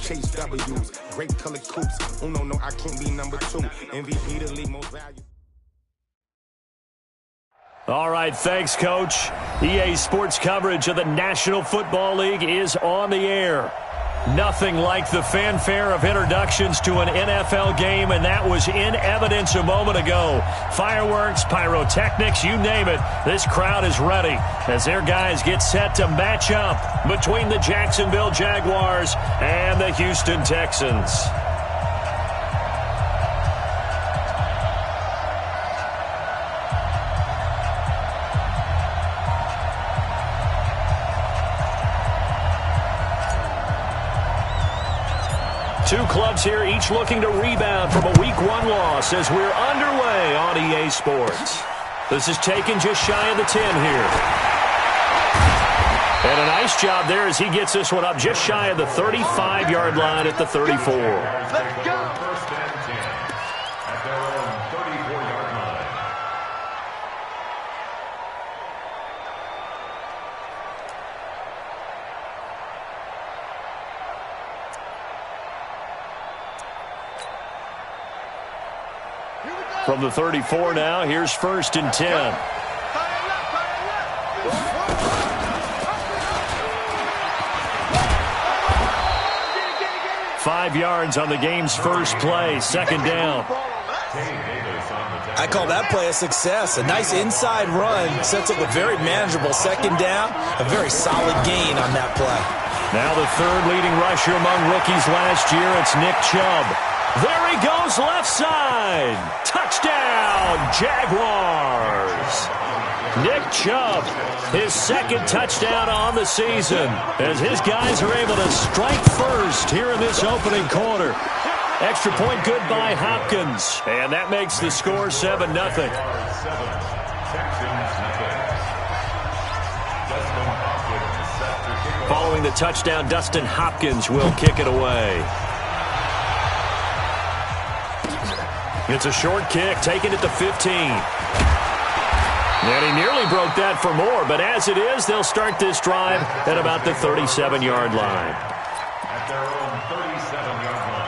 chase W's. Great color coops. Uno, no, I can't be number 2. MVP the league most valuable. All right, thanks, Coach. EA Sports coverage of the National Football League is on the air. Nothing like the fanfare of introductions to an NFL game, and that was in evidence a moment ago. Fireworks, pyrotechnics, you name it. This crowd is ready as their guys get set to match up between the Jacksonville Jaguars and the Houston Texans. Two clubs here, each looking to rebound from a Week 1 loss as we're underway on EA Sports. This is taken just shy of the 10 here. And a nice job there as he gets this one up just shy of the 35-yard line at the 34. Let's go! First and 10 at their own 34-yard line. From the 34 now, here's first and 10. 5 yards on the game's first play, second down. I call that play a success. A nice inside run sets up a very manageable second down, a very solid gain on that play. Now the third leading rusher among rookies last year, it's Nick Chubb. There he goes, left side. Touchdown, Jaguars. Nick Chubb, his second touchdown on the season, as his guys are able to strike first here in this opening quarter. Extra point good by Hopkins, and that makes the score 7-0. Following the touchdown, Dustin Hopkins will kick it away. It's a short kick, taken at the 15. And he nearly broke that for more, but as it is, they'll start this drive at about the 37-yard line. At their own 37-yard line.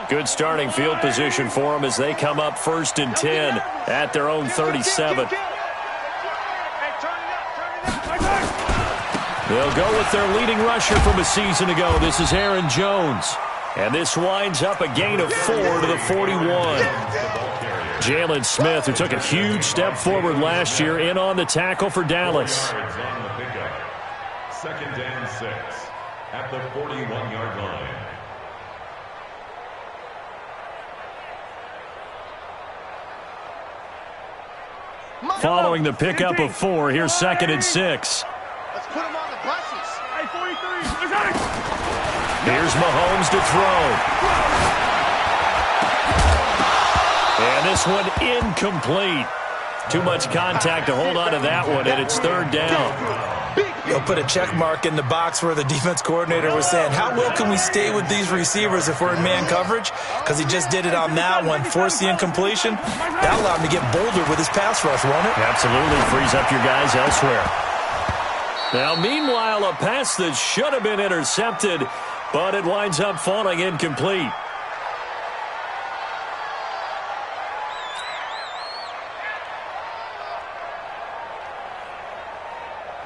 Good starting field position for them as they come up first and 10 at their own 37. They'll go with their leading rusher from a season ago. This is Aaron Jones. And this winds up a gain of 4 to the 41. Jalen Smith, who took a huge step forward last year, in on the tackle for Dallas. Second and 6 at the 41-yard line. Following the pickup of 4, here's second and 6. Let's put him on the buses. Hey, 43. Here's Mahomes to throw. And this one incomplete. Too much contact to hold on to that one, and it's third down. He'll put a check mark in the box where the defense coordinator was saying, how well can we stay with these receivers if we're in man coverage? Because he just did it on that one, forced the incompletion. That allowed him to get bolder with his pass rush, won't it? Absolutely frees up your guys elsewhere. Now, meanwhile, a pass that should have been intercepted, but it winds up falling incomplete.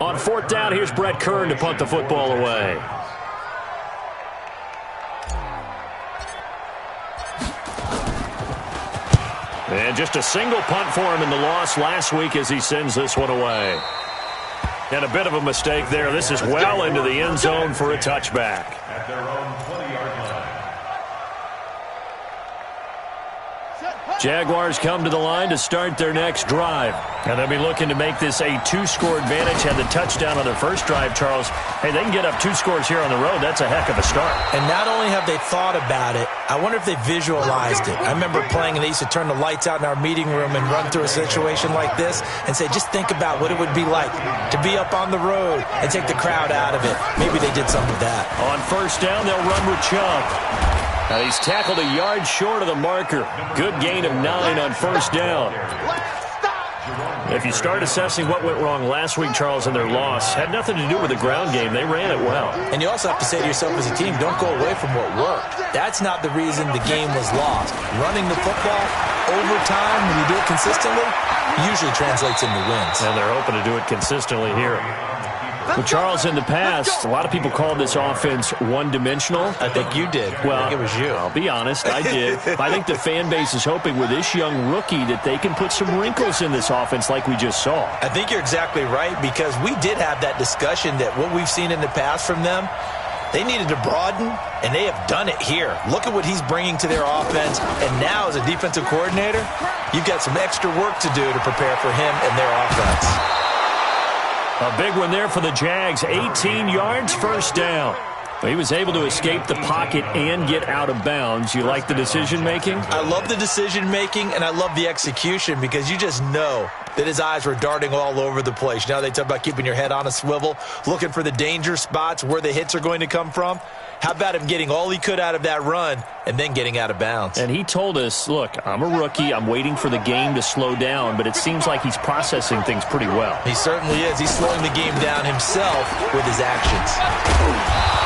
On fourth down, here's Brett Kern to punt the football away. And just a single punt for him in the loss last week as he sends this one away. And a bit of a mistake there. This is well into the end zone for a touchback. At their own 20-yard line. Jaguars come to the line to start their next drive. And they'll be looking to make this a 2-score advantage. Had the touchdown on their first drive, Charles. Hey, they can get up 2 scores here on the road. That's a heck of a start. And not only have they thought about it, I wonder if they visualized it. I remember playing, and they used to turn the lights out in our meeting room and run through a situation like this and say, just think about what it would be like to be up on the road and take the crowd out of it. Maybe they did some of that. On first down, they'll run with Chubb. Now he's tackled a yard short of the marker. Good gain of 9 on first down. If you start assessing what went wrong last week, Charles, in their loss, had nothing to do with the ground game. They ran it well. And you also have to say to yourself as a team, don't go away from what worked. That's not the reason the game was lost. Running the football over time, when you do it consistently, usually translates into wins. And they're hoping to do it consistently here. Well, Charles, in the past, a lot of people called this offense one-dimensional. I think you did. Well, I think it was you. I'll be honest, I did. I think the fan base is hoping with this young rookie that they can put some wrinkles in this offense like we just saw. I think you're exactly right, because we did have that discussion that what we've seen in the past from them, they needed to broaden, and they have done it here. Look at what he's bringing to their offense, and now as a defensive coordinator, you've got some extra work to do to prepare for him and their offense. A big one there for the Jags. 18 yards, first down. He was able to escape the pocket and get out of bounds. You like the decision-making? I love the decision-making, and I love the execution, because you just know that his eyes were darting all over the place. Now they talk about keeping your head on a swivel, looking for the danger spots, where the hits are going to come from. How about him getting all he could out of that run and then getting out of bounds? And he told us, look, I'm a rookie. I'm waiting for the game to slow down, but it seems like he's processing things pretty well. He certainly is. He's slowing the game down himself with his actions.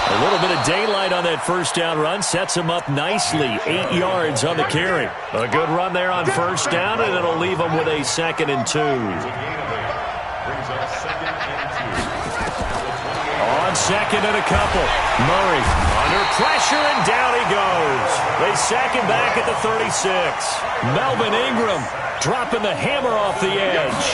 A little bit of daylight on that first down run sets him up nicely. 8 yards on the carry. A good run there on first down, and it'll leave him with a 2nd and 2. On 2nd and a couple. Murray under pressure, and down he goes. They sack him back at the 36. Melvin Ingram dropping the hammer off the edge.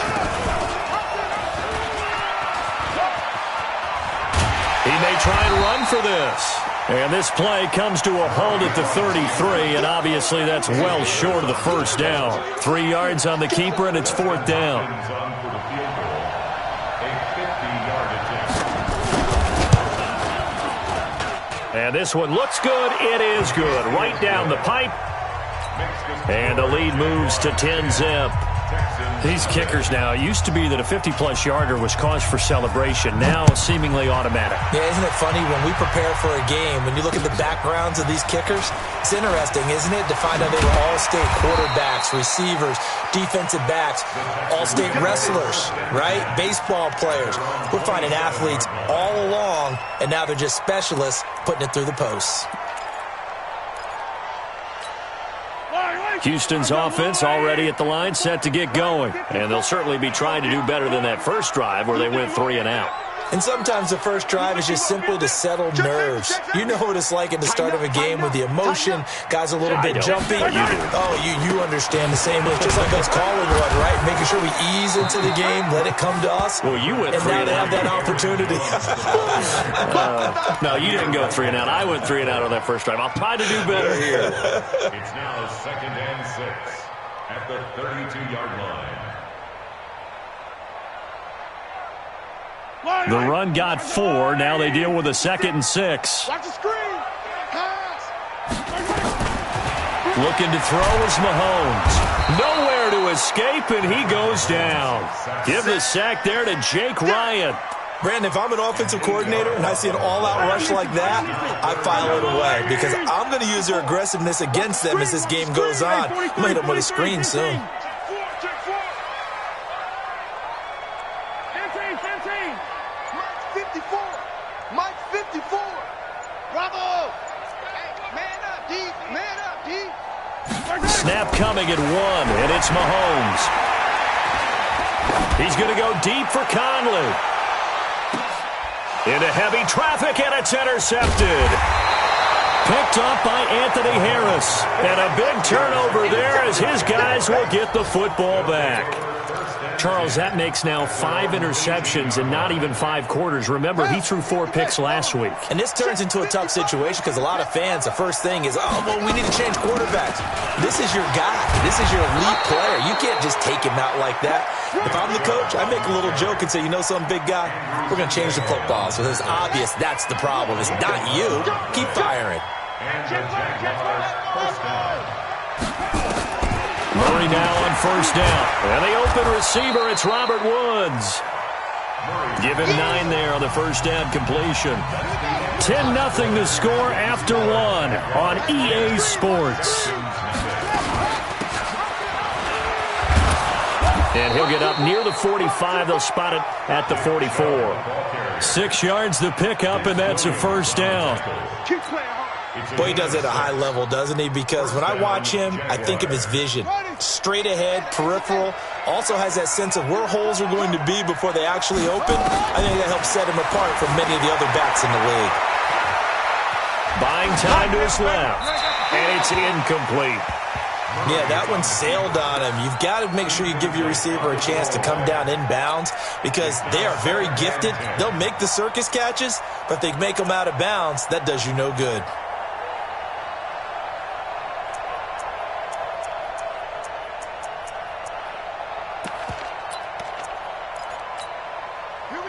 He may try and run for this. And this play comes to a halt at the 33, and obviously that's well short of the first down. 3 yards on the keeper, and it's 4th down. And this one looks good. It is good. Right down the pipe. And the lead moves to 10-zip. These kickers now, it used to be that a 50-plus yarder was cause for celebration. Now seemingly automatic. Yeah, isn't it funny when we prepare for a game, when you look at the backgrounds of these kickers, it's interesting, isn't it, to find out they were all-state quarterbacks, receivers, defensive backs, all-state wrestlers, right? Baseball players. We're finding athletes all along, and now they're just specialists putting it through the posts. Houston's offense already at the line, set to get going. And they'll certainly be trying to do better than that first drive where they went 3 and out. And sometimes the first drive is just simply to settle nerves. You know what it's like at the start of a game with the emotion. Guys a little bit jumpy. But you do. Oh, you understand the same way. Just like us calling one, right? Making sure we ease into the game, let it come to us. Well, you went 3 and out. And now they have that opportunity. No, you didn't go 3 and out. I went 3 and out on that first drive. I'll try to do better here. It's now 2nd and 6 at the 32-yard line. The run got 4. Now they deal with a 2nd and 6. Watch the screen. Pass. Looking to throw is Mahomes. Nowhere to escape, and he goes down. Give the sack there to Jake Ryan. Brandon, if I'm an offensive coordinator and I see an all-out rush like that, I file it away, because I'm going to use their aggressiveness against them as this game goes on. I'm going to hit them with a screen soon. Snap coming at 1, and it's Mahomes. He's going to go deep for Conley. Into heavy traffic, and it's intercepted. Picked up by Anthony Harris. And a big turnover there as his guys will get the football back. Charles, that makes now 5 interceptions in not even 5 quarters. Remember, he threw 4 picks last week. And this turns into a tough situation because a lot of fans, the first thing is, oh, well, we need to change quarterbacks. This is your guy. This is your elite player. You can't just take him out like that. If I'm the coach, I make a little joke and say, you know something, big guy? We're going to change the football. So it's obvious that's the problem. It's not you. Keep firing. And the Jaguars first down. Murray now on first down. And the open receiver, it's Robert Woods. Give him 9 there on the first down completion. 10-0 to score after 1 on EA Sports. And he'll get up near the 45. They'll spot it at the 44. 6 yards the pickup, and that's a first down. Boy, he does it at a high level, doesn't he? Because when I watch him, I think of his vision. Straight ahead, peripheral. Also has that sense of where holes are going to be before they actually open. I think that helps set him apart from many of the other backs in the league. Buying time to his left. And it's incomplete. Yeah, that one sailed on him. You've got to make sure you give your receiver a chance to come down inbounds because they are very gifted. They'll make the circus catches, but if they make them out of bounds, that does you no good.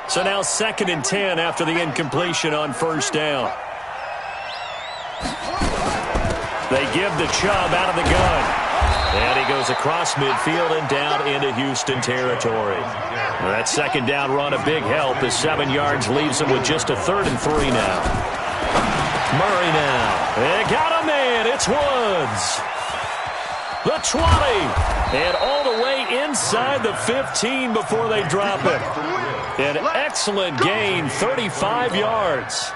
So now 2nd and 10 after the incompletion on first down. They give the Chubb out of the gun. And he goes across midfield and down into Houston territory. That second down run a big help as 7 yards leaves him with just a 3rd and 3 now. Murray now. They got a man. It's Woods. The 20. And all the way inside the 15 before they drop him. An excellent gain, 35 yards.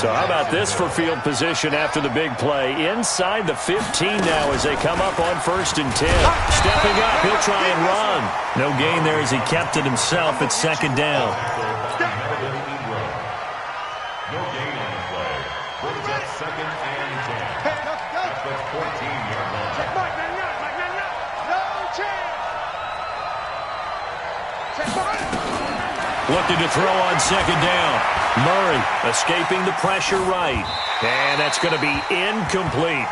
So how about this for field position after the big play? Inside the 15 now as they come up on 1st and 10. Stepping up, he'll try and run. No gain there as he kept it himself at 2nd down. No gain on the play. Brings up 2nd and 10. At the 14-yard line. No chance. Looking to throw on 2nd down. Murray escaping the pressure right. And that's going to be incomplete.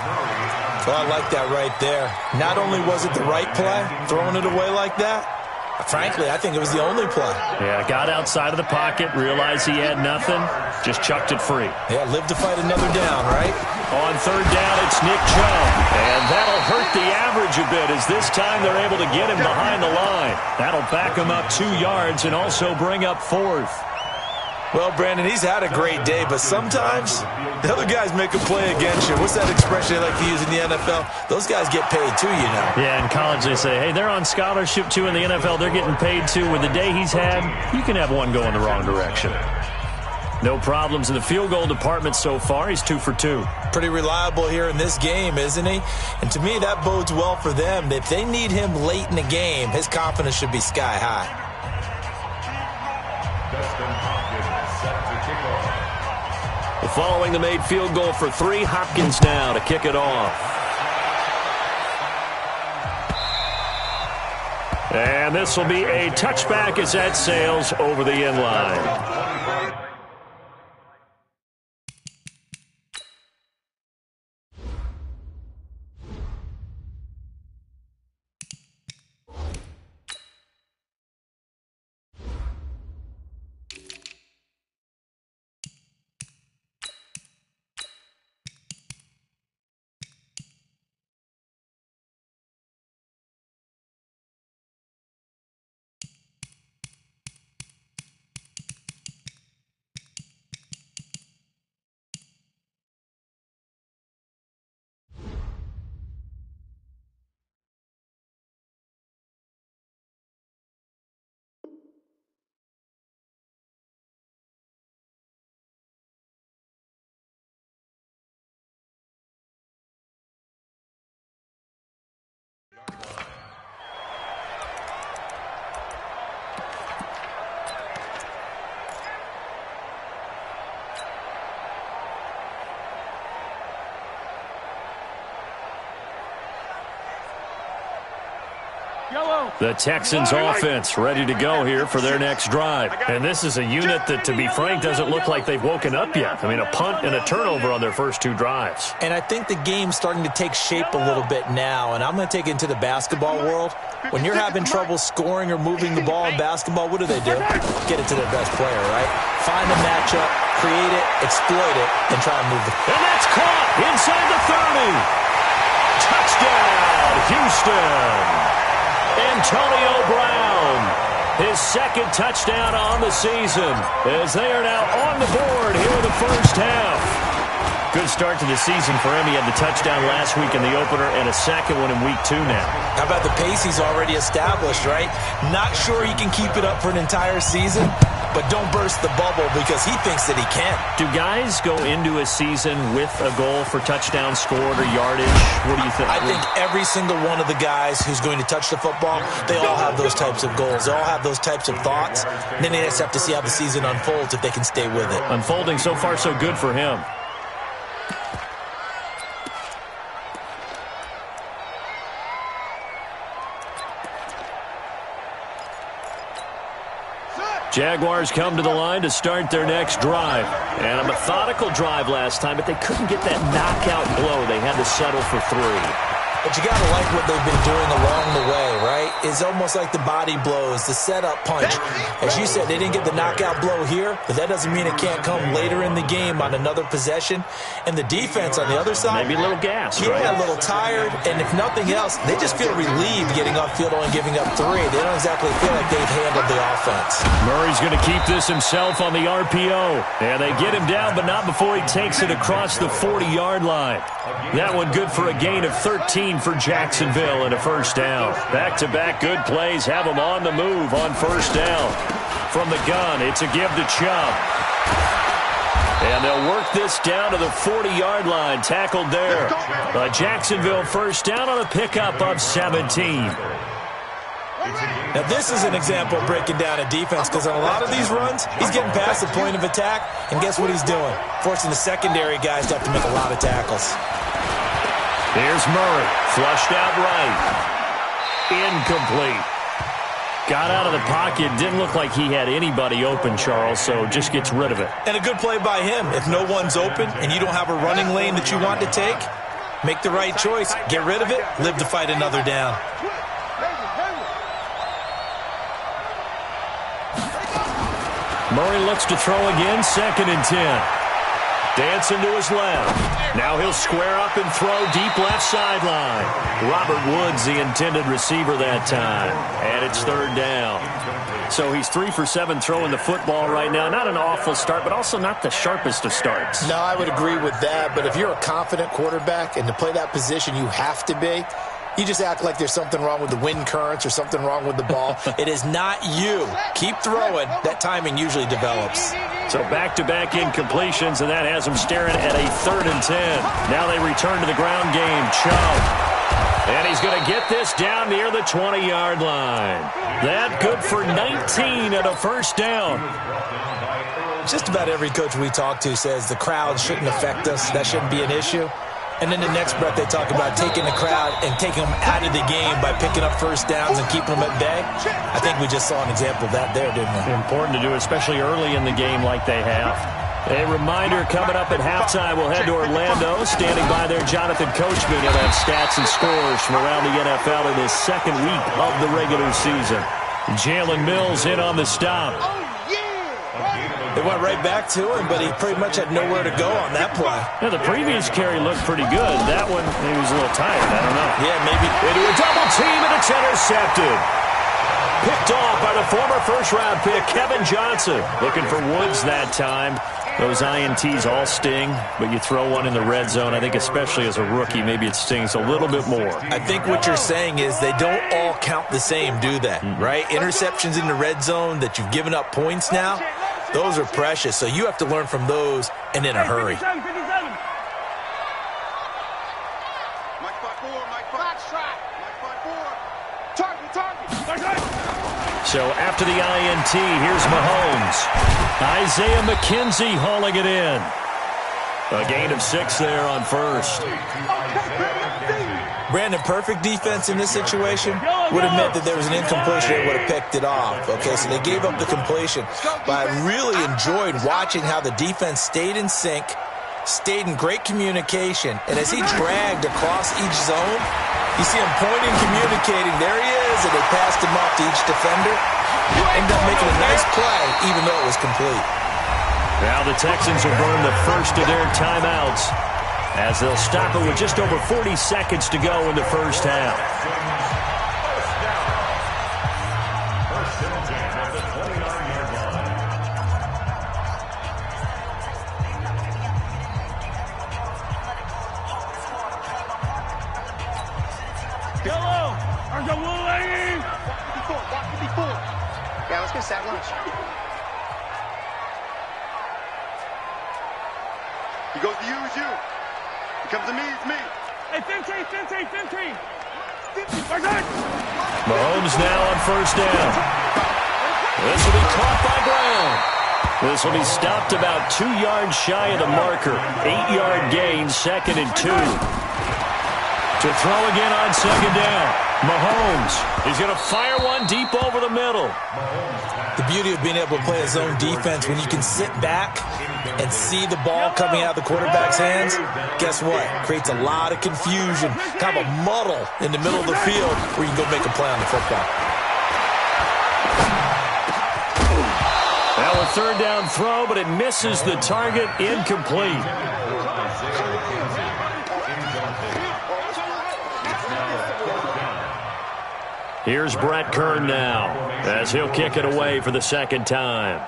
Well, I like that right there. Not only was it the right play, throwing it away like that, frankly, I think it was the only play. Yeah, got outside of the pocket, realized he had nothing, just chucked it free. Yeah, live to fight another down, right? On 3rd down, it's Nick Chubb. And that'll hurt the average a bit as this time they're able to get him behind the line. That'll back him up 2 yards and also bring up 4th. Well, Brandon, he's had a great day, but sometimes the other guys make a play against you. What's that expression they like to use in the NFL? Those guys get paid too, you know. Yeah, in college they say, hey, they're on scholarship too. In the NFL, they're getting paid too. With the day he's had, you can have one going the wrong direction. No problems in the field goal department so far. He's 2 for 2. Pretty reliable here in this game, isn't he? And to me, that bodes well for them. If they need him late in the game, his confidence should be sky high. Following the made field goal for 3, Hopkins now to kick it off. And this will be a touchback as that sails over the end line. The Texans offense ready to go here for their next drive. And this is a unit that, to be frank, doesn't look like they've woken up yet. I mean, a punt and a turnover on their first two drives. And I think the game's starting to take shape a little bit now, and I'm going to take it into the basketball world. When you're having trouble scoring or moving the ball in basketball, what do? Get it to their best player, right? Find a matchup, create it, exploit it, and try and move it. And that's caught inside the 30. Touchdown, Houston. Antonio Brown, his second touchdown on the season, as they are now on the board here in the first half. Good start to the season for him. He had the touchdown last week in the opener and a second one in week 2 now. How about the pace he's already established, right? Not sure he can keep it up for an entire season, but don't burst the bubble because he thinks that he can. Do guys go into a season with a goal for touchdown scored or yardage? What do you think? I think every single one of the guys who's going to touch the football, they all have those types of goals. They all have those types of thoughts. And then they just have to see how the season unfolds if they can stay with it. Unfolding so far so good for him. Jaguars come to the line to start their next drive. And a methodical drive last time, but they couldn't get that knockout blow. They had to settle for 3. But you got to like what they've been doing along the way, right? It's almost like the body blows, the setup punch. As you said, they didn't get the knockout blow here, but that doesn't mean it can't come later in the game on another possession. And the defense on the other side, maybe a little gas, yeah, right? A little tired. And if nothing else, they just feel relieved getting off field and giving up 3. They don't exactly feel like they've handled the offense. Murray's going to keep this himself on the RPO. And they get him down, but not before he takes it across the 40-yard line. That one good for a gain of 13 for Jacksonville and a first down. Back-to-back good plays have them on the move on first down. From the gun, it's a give to Chubb. And they'll work this down to the 40-yard line, tackled there. A Jacksonville first down on a pickup of 17. Now, this is an example of breaking down a defense because on a lot of these runs, he's getting past the point of attack, and guess what he's doing? Forcing the secondary guys to have to make a lot of tackles. Here's Murray, flushed out right. Incomplete. Got out of the pocket. Didn't look like he had anybody open, Charles, so just gets rid of it. And a good play by him. If no one's open and you don't have a running lane that you want to take, make the right choice. Get rid of it. Live to fight another down. Murray looks to throw again, 2nd and 10. Dancing to his left. Now he'll square up and throw deep left sideline. Robert Woods, the intended receiver that time. And it's 3rd down. So he's 3 for 7 throwing the football right now. Not an awful start, but also not the sharpest of starts. No, I would agree with that. But if you're a confident quarterback and to play that position, you have to be. You just act like there's something wrong with the wind currents or something wrong with the ball. It is not you. Keep throwing. That timing usually develops. So back-to-back incompletions, and that has them staring at a 3rd and 10. Now they return to the ground game. Chubb. And he's going to get this down near the 20-yard line. That good for 19 and a first down. Just about every coach we talk to says the crowd shouldn't affect us. That shouldn't be an issue. And then the next breath they talk about taking the crowd and taking them out of the game by picking up first downs and keeping them at bay. I think we just saw an example of that there, didn't we? Important to do, especially early in the game like they have. A reminder, coming up at halftime, we'll head to Orlando. Standing by there, Jonathan Coachman. He'll have stats and scores from around the NFL in his 2nd week of the regular season. Jalen Mills in on the stop. They went right back to him, but he pretty much had nowhere to go on that play. Yeah, the previous carry looked pretty good. That one, he was a little tired. I don't know. Yeah, maybe. Into a double team, and it's intercepted. Picked off by the former first-round pick, Kevin Johnson. Looking for Woods that time. Those INTs all sting, but you throw one in the red zone. I think especially as a rookie, maybe it stings a little bit more. I think what you're saying is they don't all count the same, do they? Right? Interceptions in the red zone that you've given up points now, those are precious. So you have to learn from those and in a hurry. So after the INT, here's Mahomes. Isaiah McKenzie hauling it in. A gain of 6 there on first. Brandon, perfect defense in this situation would have meant that there was an incompletion. They would have picked it off. Okay, so they gave up the completion. But I really enjoyed watching how the defense stayed in sync, stayed in great communication. And as he dragged across each zone, you see him pointing, communicating. There he is, and they passed him off to each defender. Ended up making a nice play, even though it was complete. Now the Texans will burn the first of their timeouts, as they'll stop it with just over 40 seconds to go in the first half. First and 10 at the 29-yard line. Yellow! Argaway! Walk 54. Yeah, let's get sack lunch. He goes to you, it's you. He comes to me, it's me. Hey, Fintry. Mahomes now on first down. This will be caught by Brown. This will be stopped about 2 yards shy of the marker. 8-yard gain, 2nd and 2. To throw again on second down. Mahomes, he's going to fire one deep over the middle. The beauty of being able to play a zone defense, when you can sit back and see the ball coming out of the quarterback's hands, guess what? Creates a lot of confusion, kind of a muddle in the middle of the field where you can go make a play on the football. Now a third down throw, but it misses the target, incomplete. Here's Brett Kern now, as he'll kick it away for the second time.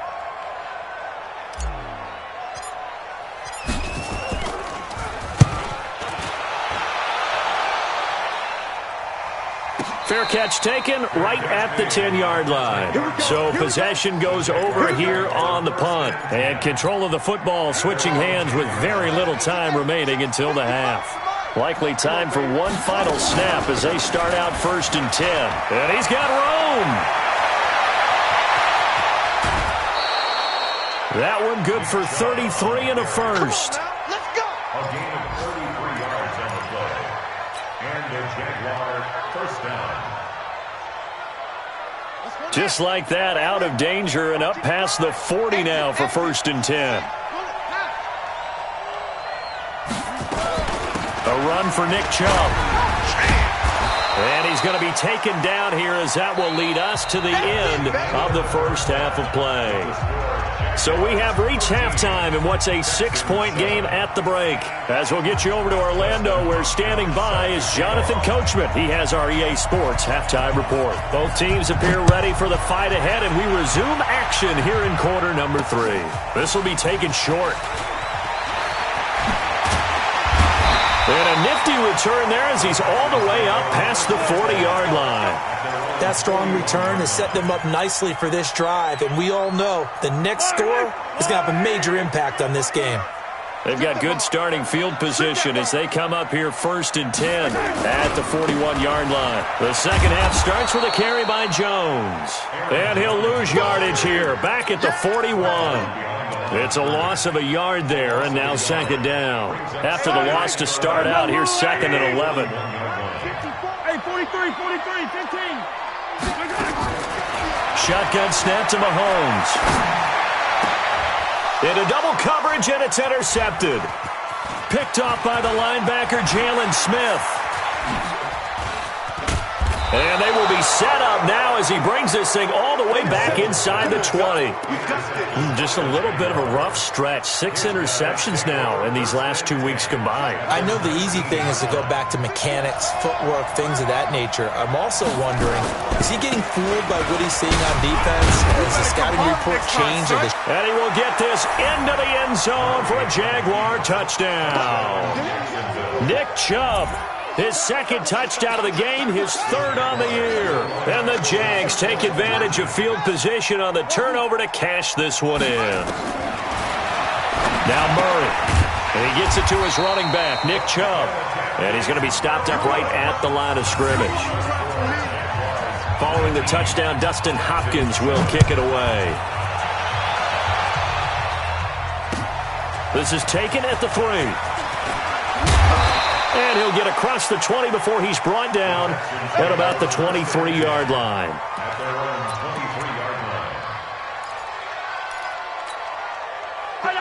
Fair catch taken right at the 10-yard line. So possession goes over here on the punt. And control of the football switching hands with very little time remaining until the half. Likely time for one final snap as they start out 1st and 10. And he's got room. That one good for 33 and a first. Let's go. A gain of 33 yards on the play. And the Jaguars first down. Just like that, out of danger and up past the 40 now for 1st and 10. A run for Nick Chubb. And he's going to be taken down here as that will lead us to the end of the first half of play. So we have reached halftime in what's a 6-point game at the break. As we'll get you over to Orlando, where standing by is Jonathan Coachman. He has our EA Sports halftime report. Both teams appear ready for the fight ahead, and we resume action here in quarter number 3. This will be taken short. And a nifty return there as he's all the way up past the 40-yard line. That strong return has set them up nicely for this drive, and we all know the next score is going to have a major impact on this game. They've got good starting field position as they come up here 1st and 10 at the 41-yard line. The second half starts with a carry by Jones. And he'll lose yardage here, back at the 41. It's a loss of a yard there, and now 2nd down. After the loss to start out, here's 2nd and 11. Hey, 43, 15. Shotgun snap to Mahomes. Into double coverage, and it's intercepted. Picked off by the linebacker, Jalen Smith. And they will be set up now as he brings this thing all the way back inside the 20. Just a little bit of a rough stretch. 6 interceptions now in these last 2 weeks combined. I know the easy thing is to go back to mechanics, footwork, things of that nature. I'm also wondering, is he getting fooled by what he's seeing on defense? Has the scouting report changed? And he will get this into the end zone for a Jaguar touchdown. Nick Chubb. His 2nd touchdown of the game, his 3rd on the year. And the Jags take advantage of field position on the turnover to cash this one in. Now Murray. And he gets it to his running back, Nick Chubb. And he's going to be stopped up right at the line of scrimmage. Following the touchdown, Dustin Hopkins will kick it away. This is taken at the 3. And he'll he'll get across the 20 before he's brought down at about the 23-yard line. At their own 23-yard line.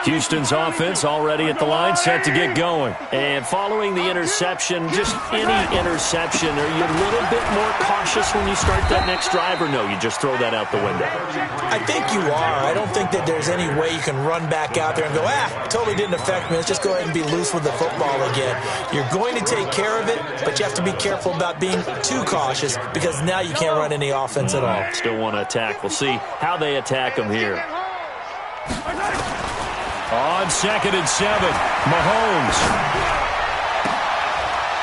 Houston's offense already at the line, set to get going. And following the interception, just any interception, are you a little bit more cautious when you start that next drive, or no, you just throw that out the window? I think you are. I don't think that there's any way you can run back out there and go, totally didn't affect me. Let's just go ahead and be loose with the football again. You're going to take care of it, but you have to be careful about being too cautious because now you can't run any offense at all. Still want to attack. We'll see how they attack them here. On 2nd and 7, Mahomes.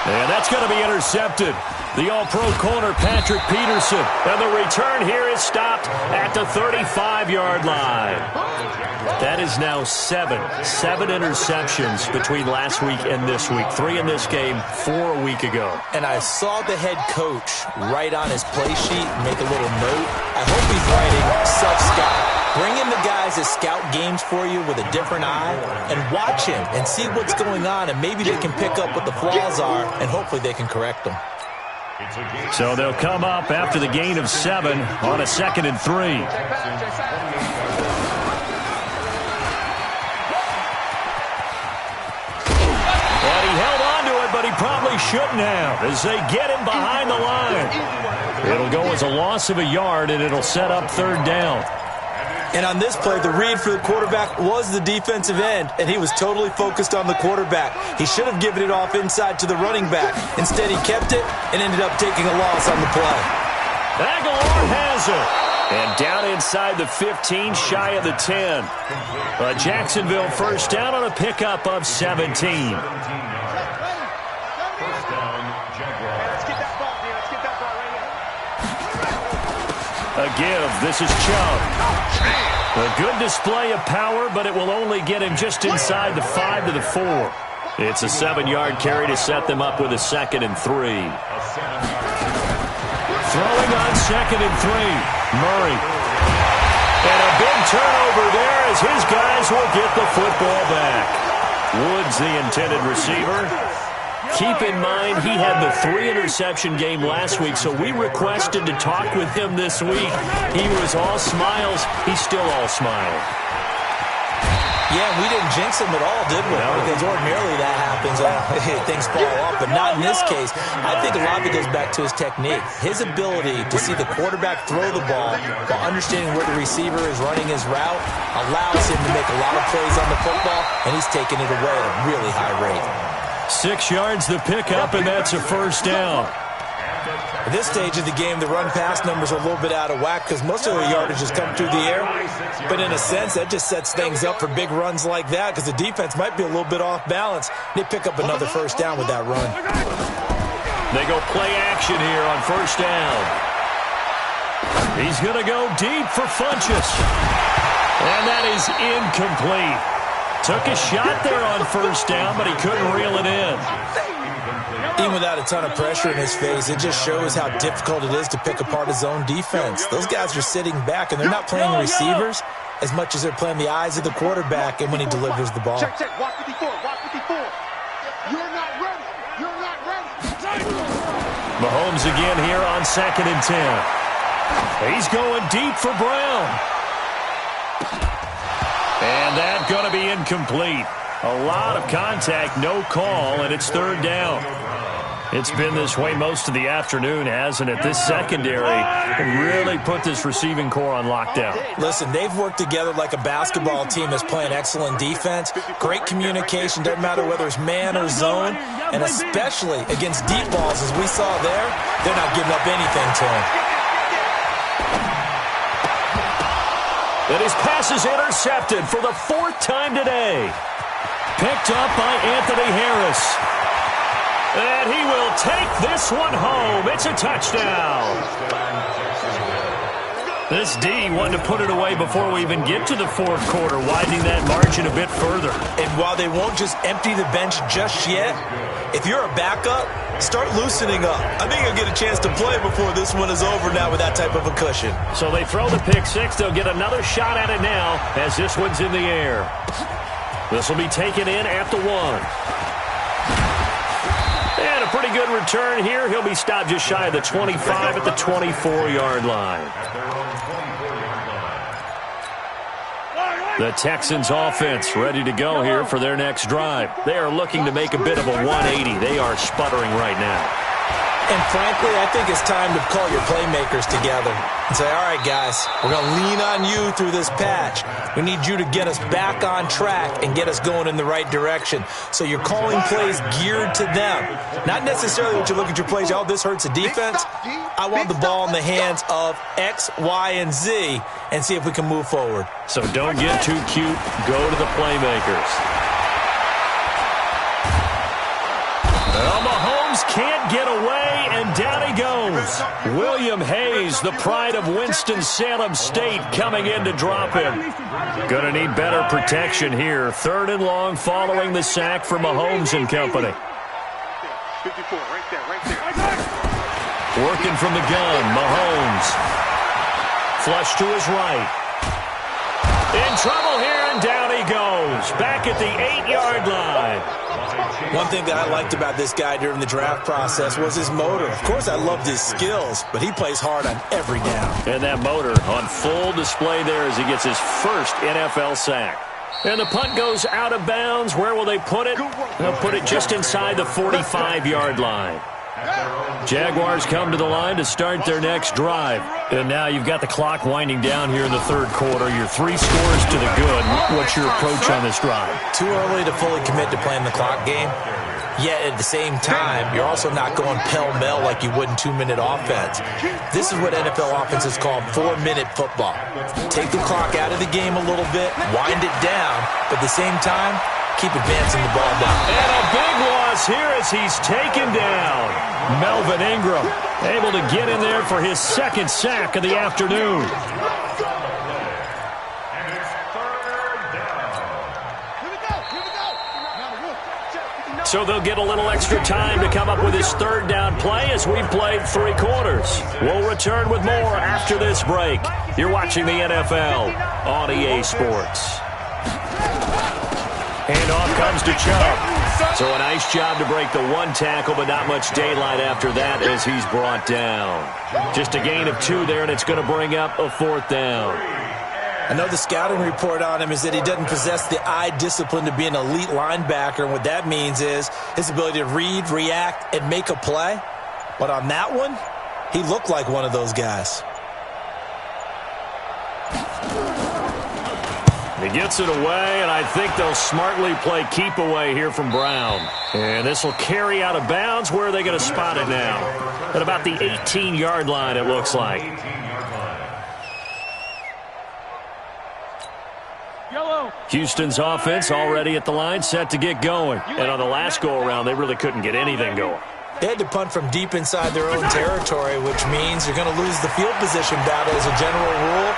And that's going to be intercepted. The All-Pro corner, Patrick Peterson. And the return here is stopped at the 35-yard line. That is now 7 interceptions between last week and this week. 3 in this game, 4 a week ago. And I saw the head coach write on his play sheet, make a little note. I hope he's writing self-scout. Bring in the guys that scout games for you with a different eye and watch him and see what's going on, and maybe they can pick up what the flaws are, and hopefully they can correct them. So they'll come up after the gain of 7 on a 2nd and 3. And he held on to it, but he probably shouldn't have as they get him behind the line. It'll go as a loss of a yard, and it'll set up 3rd down. And on this play, the read for the quarterback was the defensive end, and he was totally focused on the quarterback. He should have given it off inside to the running back. Instead, he kept it and ended up taking a loss on the play. Aguilar has it. And down inside the 15, shy of the 10. A Jacksonville first down on a pickup of 17. First down, Jaguars. Let's get that ball, man. Let's get that ball right here. A give. This is Chubb. A good display of power, but it will only get him just inside the 5 to the 4. It's a 7-yard carry to set them up with a 2nd and 3. Throwing on 2nd and 3. Murray. And a big turnover there as his guys will get the football back. Woods, the intended receiver. Keep in mind, he had the 3-interception game last week, so we requested to talk with him this week. He was all smiles. He's still all smile. Yeah, we didn't jinx him at all, did we? No. Because ordinarily that happens. Things fall off, but not in this case. I think a lot of it goes back to his technique. His ability to see the quarterback throw the ball while understanding where the receiver is running his route allows him to make a lot of plays on the football, and he's taking it away at a really high rate. 6 yards the pickup, and that's a first down. At this stage of the game, the run-pass numbers are a little bit out of whack because most of their yardage has come through the air. But in a sense, that just sets things up for big runs like that because the defense might be a little bit off balance. They pick up another first down with that run. They go play action here on first down. He's going to go deep for Funchess. And that is incomplete. Took a shot there on first down, but he couldn't reel it in. Even without a ton of pressure in his face, it just shows how difficult it is to pick apart his own defense. Those guys are sitting back, and they're not playing receivers as much as they're playing the eyes of the quarterback and when he delivers the ball. Check, check. Watch 54. Watch 54. You're not ready. You're not ready. Mahomes again here on 2nd and 10. He's going deep for Brown. And that's going to be incomplete. A lot of contact, no call, and it's 3rd down. It's been this way most of the afternoon, hasn't it? This secondary really put this receiving core on lockdown. Listen, they've worked together like a basketball team that's playing excellent defense. Great communication, doesn't matter whether it's man or zone. And especially against deep balls, as we saw there, they're not giving up anything to him. And his pass is intercepted for the 4th time today. Picked up by Anthony Harris. And he will take this one home. It's a touchdown. This D wanted to put it away before we even get to the 4th quarter, widening that margin a bit further. And while they won't just empty the bench just yet, if you're a backup, start loosening up. I think you'll get a chance to play before this one is over now with that type of a cushion. So they throw the pick 6. They'll get another shot at it now as this one's in the air. This will be taken in at the 1. And a a pretty good return here. He'll be stopped just shy of the 25 at the 24-yard line. The Texans offense ready to go here for their next drive. They are looking to make a bit of a 180. They are sputtering right now. And frankly, I think it's time to call your playmakers together and say, all right, guys, we're going to lean on you through this patch. We need you to get us back on track and get us going in the right direction. So you're calling plays geared to them. Not necessarily what you look at your plays, oh, this hurts the defense. I want the ball in the hands of X, Y, and Z and see if we can move forward. So don't get too cute. Go to the playmakers. Mahomes can't get away, and down he goes. William Hayes, the pride of Winston-Salem State, coming in to drop him. Gonna need better protection here. 3rd and long following the sack from Mahomes and company. 54, right there. Working from the gun, Mahomes. Flush to his right. In trouble here, and down he goes. Back at the 8-yard line. One thing that I liked about this guy during the draft process was his motor. Of course, I loved his skills, but he plays hard on every down. And that motor on full display there as he gets his first NFL sack. And the punt goes out of bounds. Where will they put it? They'll put it just inside the 45-yard line. Jaguars come to the line to start their next drive. And now you've got the clock winding down here in the 3rd quarter. You're 3 scores to the good. What's your approach on this drive? Too early to fully commit to playing the clock game. Yet at the same time, you're also not going pell-mell like you would in 2-minute offense. This is what NFL offenses call 4-minute football. Take the clock out of the game a little bit, wind it down, but at the same time, keep advancing the ball down. And a big loss here as he's taken down. Melvin Ingram able to get in there for his 2nd sack of the afternoon. So they'll get a little extra time to come up with his 3rd down play as we've played 3 quarters. We'll return with more after this break. You're watching the NFL on EA Sports. Handoff comes to Chubb. So a nice job to break the 1 tackle, but not much daylight after that as he's brought down. Just a gain of 2 there, and it's going to bring up a 4th down. I know the scouting report on him is that he doesn't possess the eye discipline to be an elite linebacker, and what that means is his ability to read, react, and make a play. But on that one, he looked like one of those guys. He gets it away, and I think they'll smartly play keep away here from Brown. And this will carry out of bounds. Where are they going to spot it now? At about the 18-yard line, it looks like. Houston's offense already at the line, set to get going. And on the last go-around, they really couldn't get anything going. They had to punt from deep inside their own territory, which means you're going to lose the field position battle as a general rule.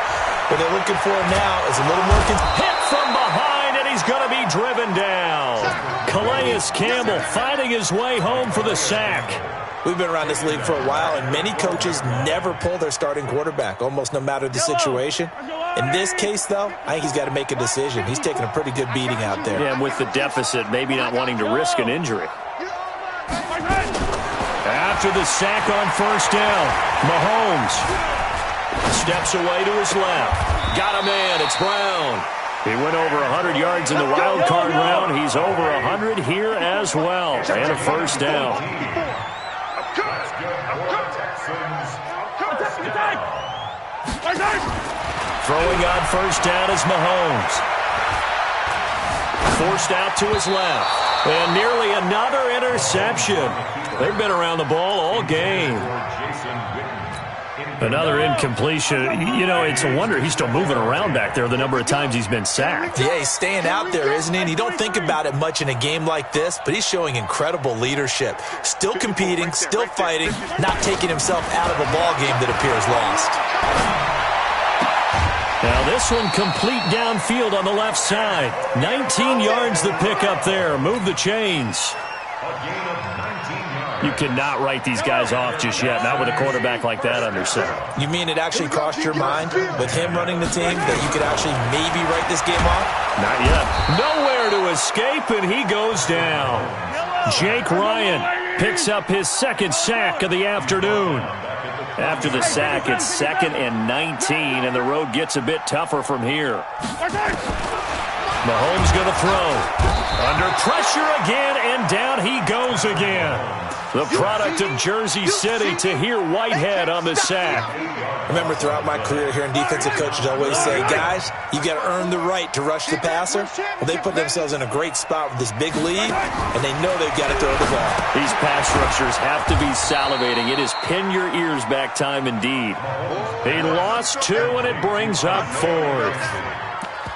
What they're looking for now is a little more... Hit from behind, and he's going to be driven down. Calais Campbell finding his way home for the sack. We've been around this league for a while, and many coaches never pull their starting quarterback, almost no matter the situation. In this case, though, I think he's got to make a decision. He's taking a pretty good beating out there. Yeah, and with the deficit, maybe not wanting to risk an injury. After the sack on 1st down, Mahomes steps away to his left. Got a man. It's Brown. He went over 100 yards in the wild card round. He's over 100 here as well. And a 1st down. Throwing on 1st down is Mahomes. Forced out to his left. And nearly another interception. They've been around the ball all game. Another incompletion. You know, it's a wonder he's still moving around back there the number of times he's been sacked. Yeah, he's staying out there, isn't he? And you don't think about it much in a game like this, but he's showing incredible leadership. Still competing, still fighting, not taking himself out of a ball game that appears lost. Now this one complete downfield on the left side. 19 yards the pick up there. Move the chains. You cannot write these guys off just yet, not with a quarterback like that under center. You mean it actually crossed your mind with him running the team that you could actually maybe write this game off? Not yet. Nowhere to escape, and he goes down. Jake Ryan picks up his second sack of the afternoon. After the sack, it's 2nd and 19, and the road gets a bit tougher from here. Mahomes going to throw. Under pressure again, and down he goes again. The product of Jersey City to hear Whitehead on the sack. I remember throughout my career hearing defensive coaches always say, guys, you got to earn the right to rush the passer. Well, they put themselves in a great spot with this big lead, and they know they've got to throw the ball. These pass rushers have to be salivating. It is pin your ears back time indeed. He lost 2, and it brings up 4th.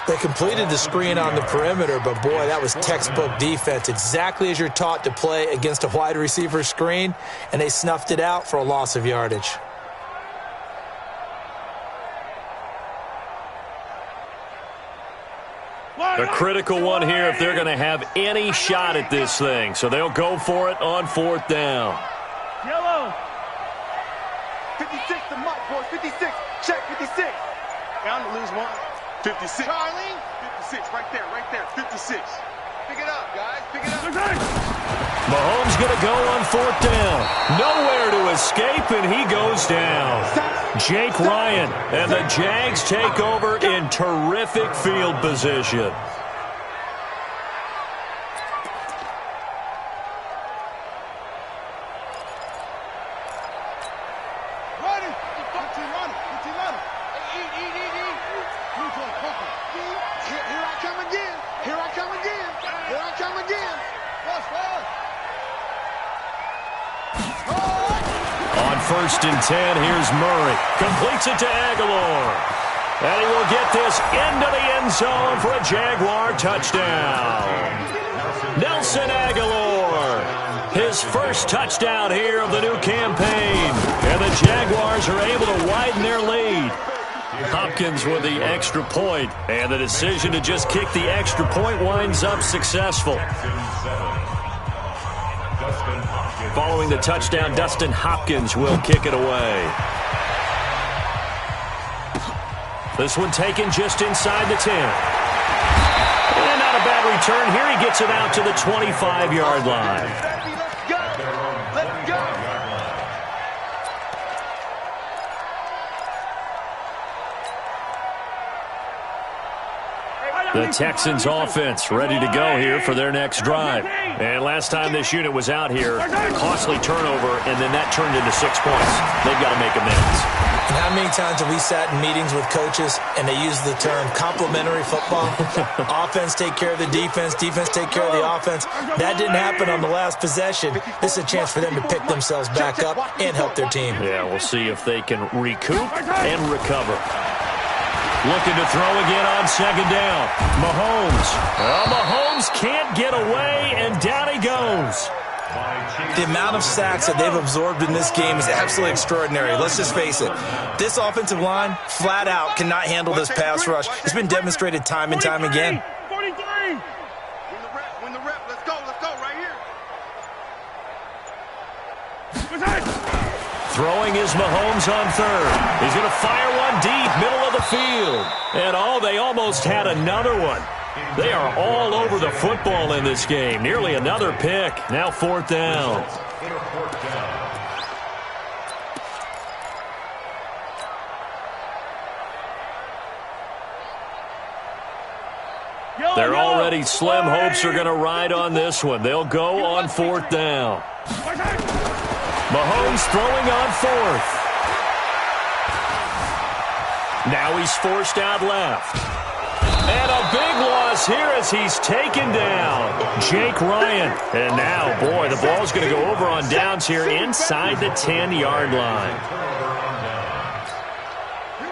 They completed the screen on the perimeter, but boy, that was textbook defense. Exactly as you're taught to play against a wide receiver screen, and they snuffed it out for a loss of yardage. A critical one here if they're going to have any shot at this thing. So they'll go for it on 4th down. Yellow. 56 to Mike, boys. 56. Check 56. Bound to lose 1. 56. Charlie. 56. Right there. 56. Pick it up, guys. Pick it up. Mahomes going to go on 4th down. Nowhere to escape, and he goes down. Jake Ryan, and the Jags take over in terrific field position. On 1st and 10, here's Murray. Completes it to Aguilar. And he will get this into the end zone for a Jaguar touchdown. Nelson Aguilar, his first touchdown here of the new campaign. And the Jaguars are able to widen their lead. Hopkins with the extra point, and the decision to just kick the extra point winds up successful. Following the touchdown, Dustin Hopkins will kick it away. This one taken just inside the 10. And not a bad return here. He gets it out to the 25-yard line. Let's go. The Texans offense ready to go here for their next drive. And last time this unit was out here, costly turnover, and then that turned into 6 points. They've got to make amends. And how many times have we sat in meetings with coaches and they use the term complementary football? Offense take care of the defense, defense take care of the offense. That didn't happen on the last possession. This is a chance for them to pick themselves back up and help their team. Yeah, we'll see if they can recoup and recover. Looking to throw again on 2nd down. Mahomes. Mahomes can't get away, and down he goes. The amount of sacks that they've absorbed in this game is absolutely extraordinary. Let's just face it. This offensive line, flat out, cannot handle this pass rush. It's been demonstrated time and time again. 43. Win the rep. Let's go right here. Throwing is Mahomes on 3rd. He's going to fire one deep, middle of the field. And they almost had another one. They are all over the football in this game. Nearly another pick. Now 4th down. They're already slim hopes are going to ride on this one. They'll go on 4th down. Mahomes throwing on 4th. Now he's forced out left. And a big loss here as he's taken down. Jake Ryan. And now, boy, the ball's going to go over on downs here inside the 10-yard line.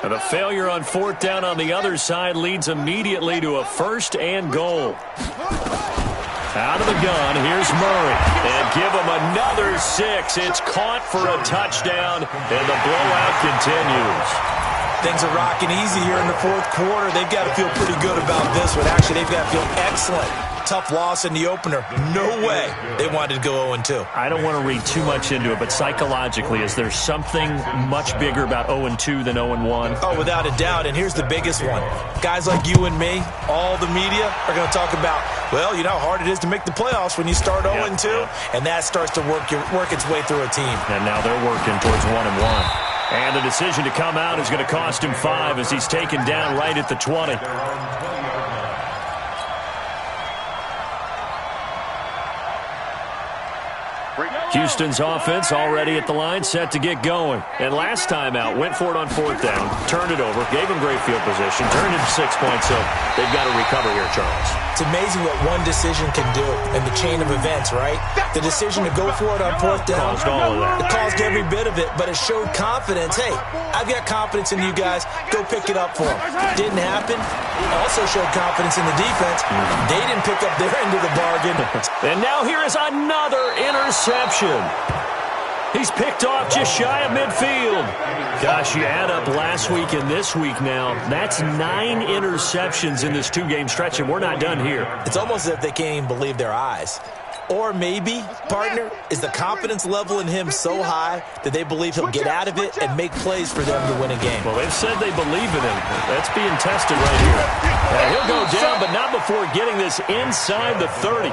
And the failure on 4th down on the other side leads immediately to a 1st and goal. Out of the gun, here's Murray. And give him another 6. It's caught for a touchdown, and the blowout continues. Things are rocking easy here in the 4th quarter. They've got to feel pretty good about this one. Actually, they've got to feel excellent tough loss in the opener. No way they wanted to go 0-2. I don't want to read too much into it, but psychologically, is there something much bigger about 0-2 than 0-1? Oh, without a doubt, and here's the biggest one. Guys like you and me, all the media, are going to talk about, well, you know how hard it is to make the playoffs when you start 0-2, and that starts to work its way through a team. And now they're working towards 1-1. And the decision to come out is going to cost him 5 as he's taken down right at the 20. Houston's offense already at the line, set to get going. And last time out, went for it on 4th down, turned it over, gave him great field position, turned it to 6 points, so they've got to recover here, Charles. It's amazing what one decision can do in the chain of events, right? The decision to go for it on 4th down. Caused all of that. It caused every bit of it, but it showed confidence. Hey, I've got confidence in you guys. Go pick it up for them. Didn't happen. Also showed confidence in the defense. They didn't pick up their end of the bargain. And now here is another interception. He's picked off just shy of midfield. Gosh, you add up last week and this week now. That's 9 interceptions in this 2-game stretch, and we're not done here. It's almost as if they can't even believe their eyes. Or maybe, partner, is the confidence level in him so high that they believe he'll get out of it and make plays for them to win a game. Well, they've said they believe in him. That's being tested right here. And he'll go down, but not before getting this inside the 30.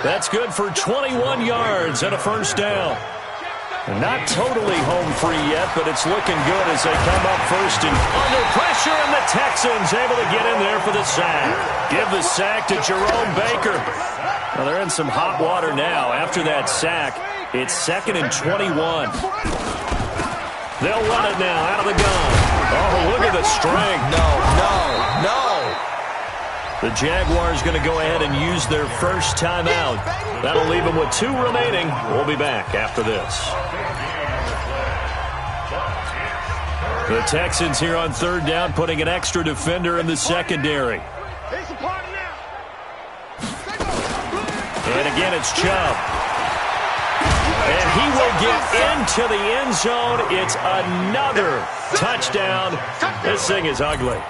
That's good for 21 yards and a 1st down. Not totally home free yet, but it's looking good as they come up first and under pressure, and the Texans able to get in there for the sack. Give the sack to Jerome Baker. Well, they're in some hot water now. After that sack, it's 2nd and 21. They'll run it now out of the gun. Oh, look at the strength. No. The Jaguars going to go ahead and use their first timeout. That'll leave them with 2 remaining. We'll be back after this. The Texans here on 3rd down, putting an extra defender in the secondary. And again, it's Chubb. And he will get into the end zone. It's another touchdown. This thing is ugly.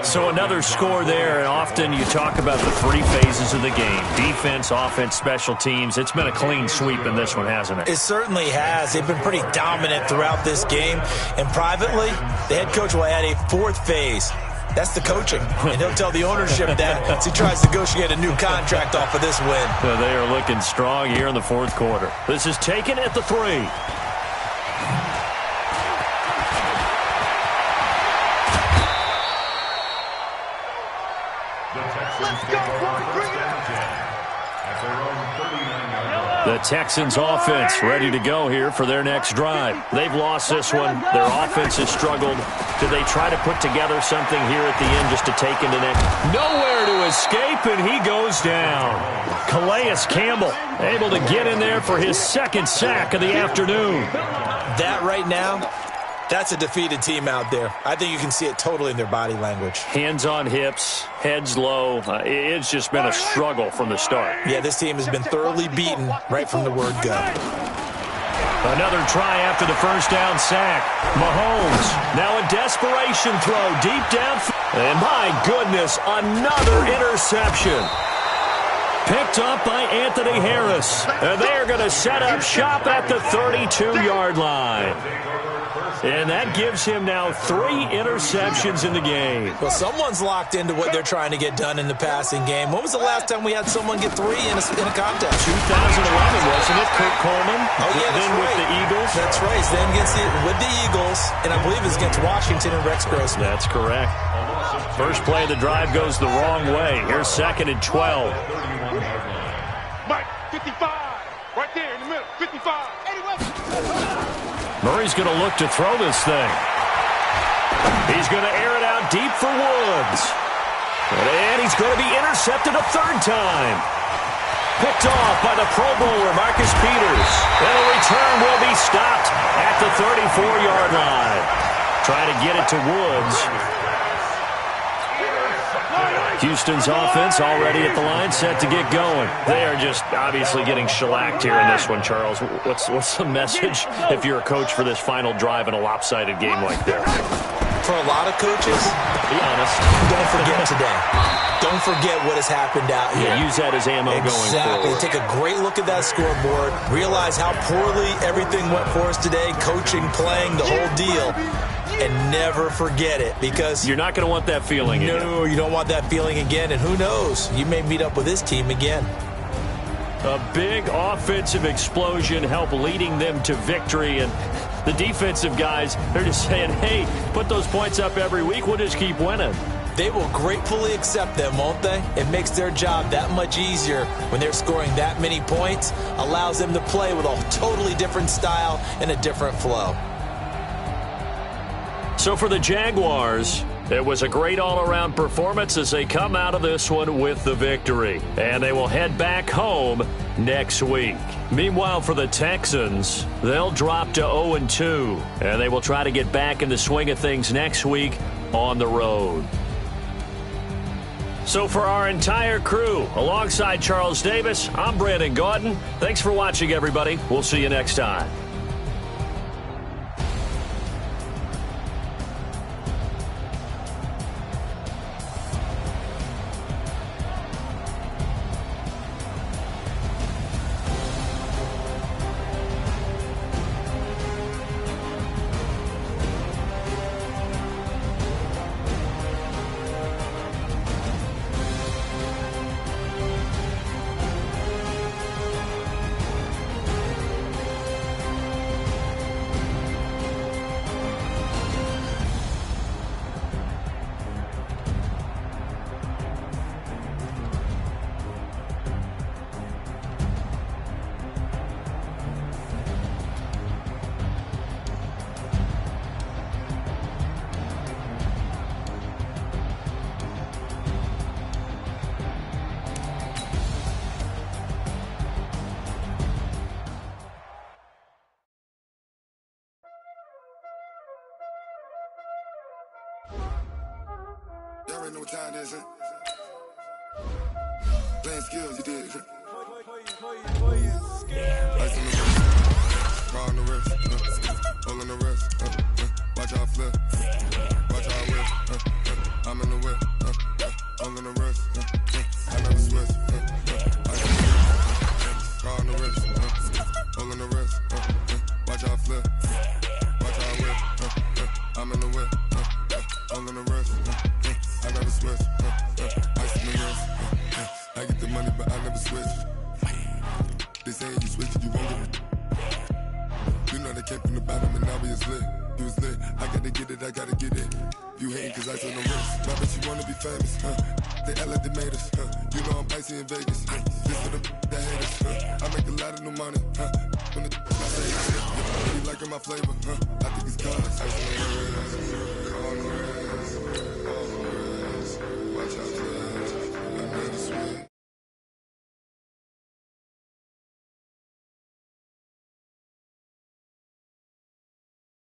So another score there, and often you talk about the 3 phases of the game. Defense, offense, special teams. It's been a clean sweep in this one, hasn't it? It certainly has. They've been pretty dominant throughout this game. And privately, the head coach will add a 4th phase. That's the coaching. And he'll tell the ownership that as he tries to negotiate a new contract off of this win. So they are looking strong here in the 4th quarter. This is taken at the 3. The Texans offense ready to go here for their next drive. They've lost this one. Their offense has struggled. Do they try to put together something here at the end just to take into next? Nowhere to escape, and he goes down. Calais Campbell able to get in there for his 2nd sack of the afternoon. That right now, that's a defeated team out there. I think you can see it totally in their body language. Hands on hips, heads low. It's just been a struggle from the start. Yeah, this team has been thoroughly beaten right from the word go. Another try after the 1st down sack. Mahomes, now a desperation throw deep down. And my goodness, another interception. Picked up by Anthony Harris. And they're going to set up shop at the 32-yard line. And that gives him now 3 interceptions in the game. Well, someone's locked into what they're trying to get done in the passing game. When was the last time we had someone get 3 in a contest? 2011, wasn't it? Kurt Coleman. Oh, yeah, then with the Eagles. That's right. Then with the Eagles, and I believe it's against Washington and Rex Grossman. That's correct. First play of the drive goes the wrong way. Here's 2nd and 12. Mike, 55. Right there in the middle. 55. Murray's going to look to throw this thing. He's going to air it out deep for Woods. And he's going to be intercepted a 3rd time. Picked off by the Pro Bowler, Marcus Peters. And the return will be stopped at the 34-yard line. Try to get it to Woods. Houston's offense already at the line, set to get going. They are just obviously getting shellacked here in this one, Charles. What's the message if you're a coach for this final drive in a lopsided game like this? For a lot of coaches, be honest, don't forget today. don't forget what has happened out here. Yeah, use that as ammo going forward. Exactly. Take a great look at that scoreboard. Realize how poorly everything went for us today, coaching, playing, the whole deal. And never forget it, because you're not going to want that feeling again. No, you don't want that feeling again. And who knows? You may meet up with this team again. A big offensive explosion helped leading them to victory. And the defensive guys, they're just saying, hey, put those points up every week. We'll just keep winning. They will gratefully accept them, won't they? It makes their job that much easier when they're scoring that many points. Allows them to play with a totally different style and a different flow. So for the Jaguars, it was a great all-around performance as they come out of this one with the victory. And they will head back home next week. Meanwhile, for the Texans, they'll drop to 0-2. And they will try to get back in the swing of things next week on the road. So for our entire crew, alongside Charles Davis, I'm Brandon Gaudin. Thanks for watching, everybody. We'll see you next time. Y'all already know what time it is, huh? Playing skills, you did. Ice on the wrist, car on the wrist, hole on the wrist, watch how I flip, watch how I whip, I'm in the whip, hole on the wrist, I never switch, ice on the wrist, car on the wrist, hole on the wrist, watch how I flip, watch how I whip, I'm in the whip, hole on the wrist, I never switch, ice on the wrist, I get the money but I never switch. They say you switch it, you won't get it. You know they came from the bottom and now we is lit. You was lit, I gotta get it, I gotta get it. You hating cause ice on the wrist. My bitch, you wanna be famous, huh? They act like they made us, huh? You know I'm icy in Vegas, huh? This for the that hate us, huh? I make a lot of new money, huh? When the I say, you liking my flavor, huh? I think it's cars.